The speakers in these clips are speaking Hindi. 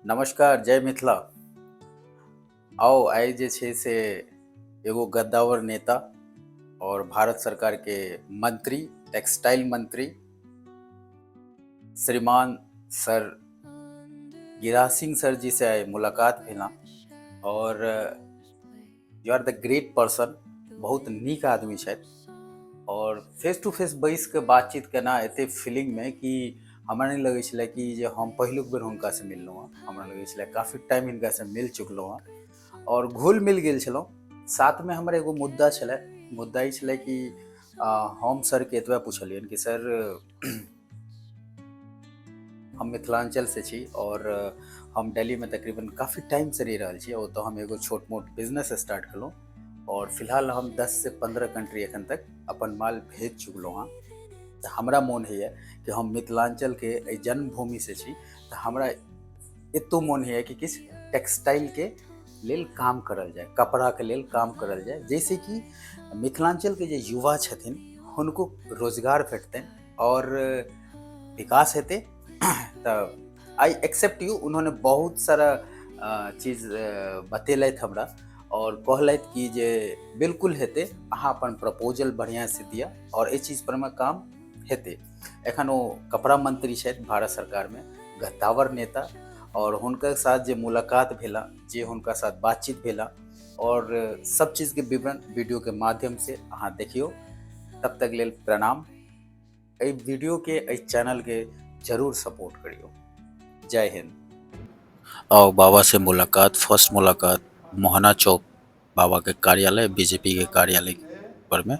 नमस्कार, जय मिथिला। आओ आइ जे छै से एगो गद्दावर नेता और भारत सरकार के मंत्री, टेक्सटाइल मंत्री श्रीमान सर गिरिराज सिंह सर जी से आइ मुलाकात भेला और you are the great person, बहुत नीक आदमी छथि और फेस टू फेस बैस के बातचीत केना एते फीलिंग में कि हमरा नहीं लगे छलै कि जे हम पहिलुक बेर हुनका से मिललहुँ हँ। हमरा लगे छलै काफी टाइम हिनका से मिल चुकलहुँ हँ और घुल मिल गेल छलहुँ। साथ में हमर एगो मुद्दा छलै, मुद्दा ई छलै कि हम सर के एतबे पूछलियन कि सर हम मिथिलांचल से छी और हम दिल्ली में तकरीबन काफ़ी टाइम से रह रहल छी। तो हम एगो छोट मोट बिजनेस स्टार्ट कलहुँ और फिलहाल हम 10 से 15 कंट्री एखन तक अपन माल भेज चुकलहुँ हँ। तो हमरा मोन होइए कि हम मिथिलांचल के एहि जन्मभूमि से छी, तो हमरा एतो मोन होइए कि किछु टेक्सटाइल के लेल काम करल जाए, कपड़ा के लेल काम करल जाए, जैसे कि मिथिलांचल के जे युवा छथिन हुनको रोजगार भेटतनि और विकास हेतै। तो आई एक्सेप्ट यू, उन्होंने बहुत सारा चीज बतेलथि हमरा और कहलथि कि जे बिल्कुल हेतै, अहाँ अपन प्रपोजल बढ़िया से दिया और एहि चीज पर में काम हेतै। एखन ओ कपड़ा मंत्री छथि भारत सरकार में, गद्दावर नेता, और हुनकर साथ जे मुलाकात भेला, जे हुनका साथ बातचीत भेला और सब चीज के विवरण वीडियो के माध्यम से अहाँ देखियो। तब तक लेल प्रणाम। एहि वीडियो के एहि चैनल के जरूर सपोर्ट करियो। जय हिंद। और बाबा से मुलाकात, फर्स्ट मुलाकात मोहना चौक बाबा के कार्यालय, बीजेपी के कार्यालय पर में,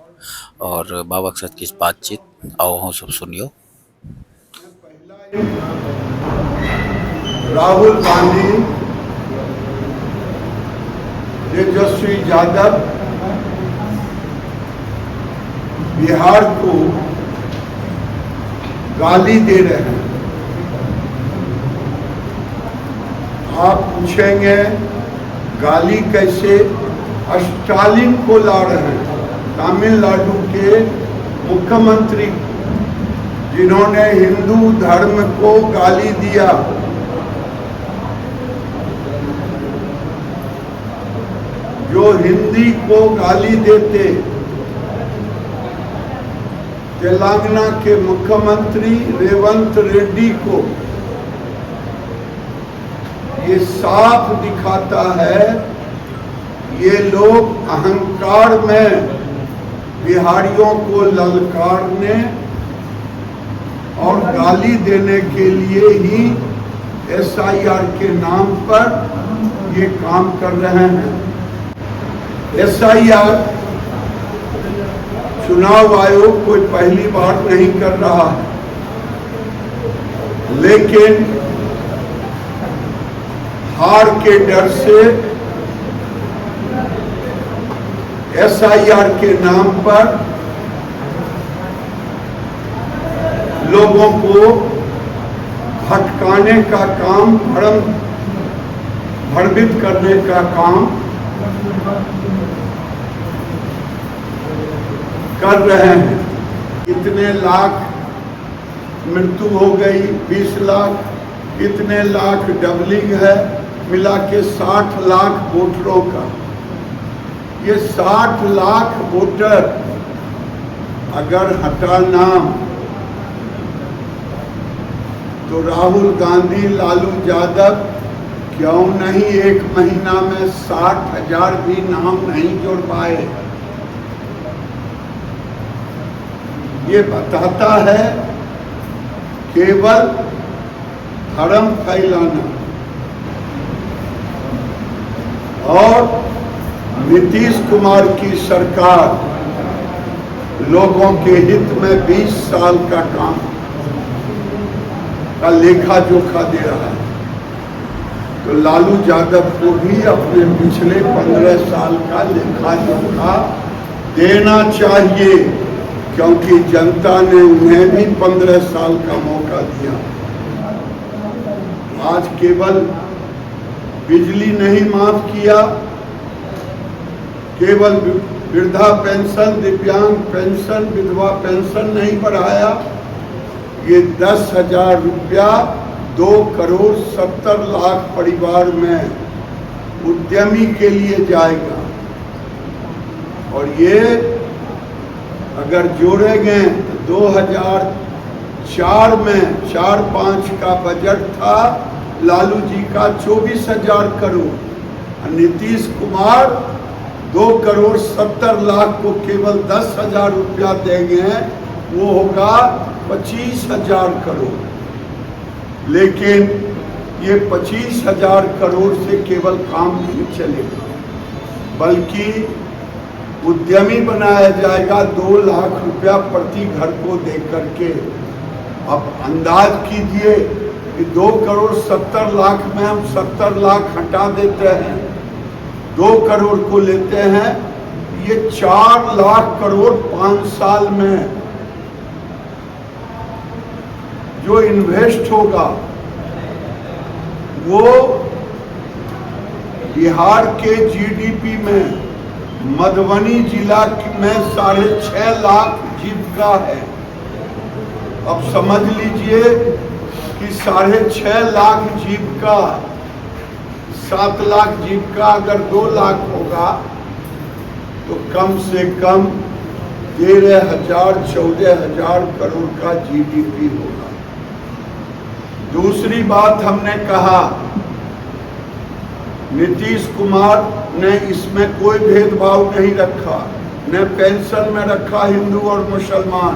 और बाबा के साथ किस बातचीत आओ हम सब सुनियो। राहुल गांधी, तेजस्वी यादव बिहार को गाली दे रहे हैं। आप पूछेंगे गाली कैसे? स्टालिन को ला रहे हैं, तमिलनाडु के मुख्यमंत्री जिन्होंने हिंदू धर्म को गाली दिया। जो हिंदी को गाली देते, तेलंगाना के मुख्यमंत्री रेवंत रेड्डी को, ये साफ दिखाता है ये लोग अहंकार में बिहारियों को ललकारने और गाली देने के लिए ही SIR के नाम पर ये काम कर रहे हैं। SIR चुनाव आयोग कोई पहली बार नहीं कर रहा है, लेकिन हार के डर से SIR के नाम पर लोगों को भटकाने का काम, भ्रमित करने का काम कर रहे हैं। इतने लाख मृत्यु हो गई, 20 लाख, इतने लाख डबलिंग है, मिला के 60 लाख वोटरों का। ये 60 लाख वोटर अगर हटाना तो राहुल गांधी, लालू यादव क्यों नहीं एक महीना में 60,000 भी नाम नहीं जोड़ पाए? ये बताता है केवल धर्म फैलाना। और नीतीश कुमार की सरकार लोगों के हित में 20 साल का काम का लेखा जोखा दे रहा है। तो लालू यादव को भी अपने पिछले 15 साल का लेखा जोखा देना चाहिए, क्योंकि जनता ने उन्हें भी 15 साल का मौका दिया। आज केवल बिजली नहीं माफ किया, केवल वृद्धा पेंशन, दिव्यांग पेंशन, विधवा पेंशन नहीं बढ़ाया, ये 10,000 रुपया 2,70,00,000 परिवार में उद्यमी के लिए जाएगा। और ये अगर जोड़े गए तो 2004 में 4-5 का बजट था लालू जी का 24,000 करोड़, नीतीश कुमार 2,70,00,000 को केवल 10,000 रुपया देंगे, वो होगा 25,000 करोड़। लेकिन ये 25,000 करोड़ से केवल काम नहीं चलेगा, बल्कि उद्यमी बनाया जाएगा 2 लाख रुपया प्रति घर को दे करके। अब अंदाज कीजिए कि 2,70,00,000 में हम 70 लाख हटा देते हैं, 2 करोड़ को लेते हैं, ये 4 लाख करोड़ 5 साल में जो इन्वेस्ट होगा वो बिहार के जीडीपी में मधुबनी जिला में 6.5 लाख जीविका है। अब समझ लीजिए कि 6.5 लाख जीविका, 7 लाख जीविका अगर 2 लाख होगा तो कम से कम 13,000-14,000 करोड़ का जीडीपी होगा। दूसरी बात हमने कहा, नीतीश कुमार ने इसमें कोई भेदभाव नहीं रखा, न पेंशन में रखा हिंदू और मुसलमान,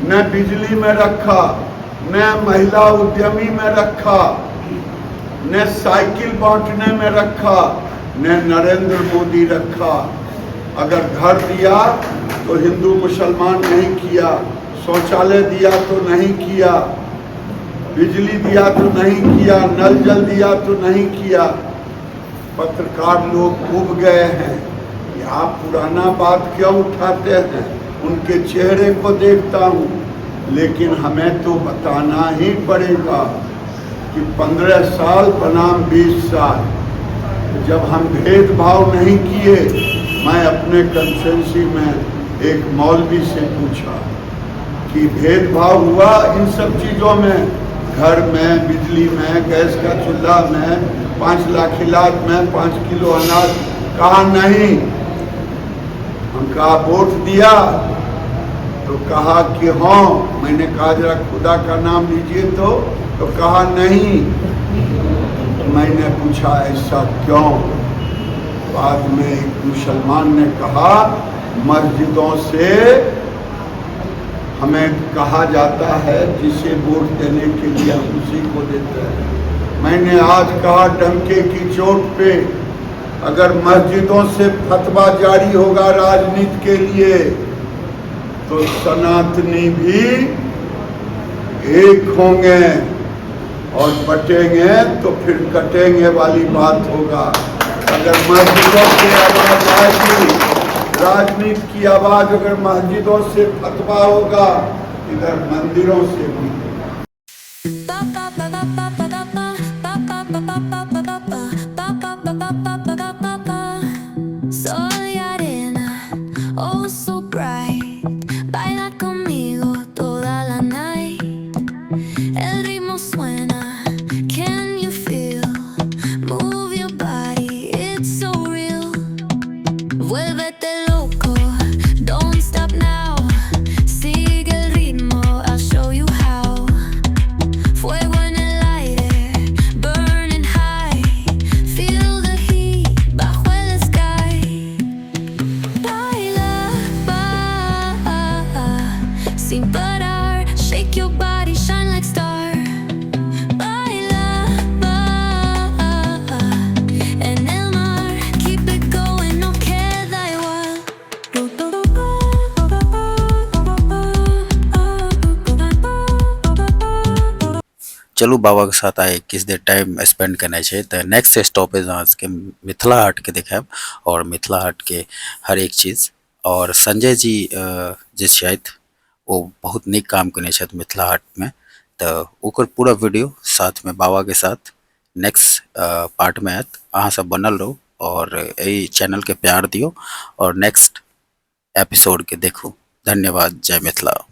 न बिजली में रखा, न महिला उद्यमी में रखा, न साइकिल बांटने में रखा, न नरेंद्र मोदी रखा। अगर घर दिया तो हिंदू मुसलमान नहीं किया, शौचालय दिया तो नहीं किया, बिजली दिया तो नहीं किया, नल जल दिया तो नहीं किया। पत्रकार लोग उब गए हैं, आप पुराना बात क्यों उठाते हैं? उनके चेहरे को देखता हूँ, लेकिन हमें तो बताना ही पड़ेगा कि 15 साल बनाम 20 साल जब हम भेदभाव नहीं किए। मैं अपने कंस्टिट्यूंसी में एक मौलवी से पूछा कि भेदभाव हुआ इन सब चीज़ों में, घर में, बिजली में, गैस का चूल्हा में, 5 लाख इलाज में, 5 किलो अनाज? कहा नहीं। हम कहा वोट दिया तो कहा कि हाँ। मैंने कहा जरा खुदा का नाम लीजिए तो कहा नहीं। मैंने पूछा ऐसा क्यों? बाद में एक मुसलमान ने कहा मस्जिदों से हमें कहा जाता है जिसे वोट देने के लिए हम उसी को देते हैं। मैंने आज कहा डंके की चोट पे, अगर मस्जिदों से फतवा जारी होगा राजनीति के लिए तो सनातनी भी एक होंगे और बटेंगे तो फिर कटेंगे वाली बात होगा। अगर मस्जिदों से आवाज आएगी, राजनीति की आवाज अगर मस्जिदों से फतवा होगा, इधर मंदिरों से भी होगा। चलू बाबा के साथ आए किस देर टाइम स्पेंड करना है। तो नेक्स्ट स्टॉपेज आज के मिथिला हाट के देखाब और मिथिला हाट के हर एक चीज़। और संजय जी जे छथि वो बहुत नीक काम केने छथि मिथिला हाट में, तो ओकर पूरा वीडियो साथ में बाबा के साथ नेक्स्ट पार्ट में आयत। अहाँ सब बनल रहो और यही चैनल के प्यार दियो और नेक्स्ट एपिसोड के देखू। धन्यवाद। जय मिथिला।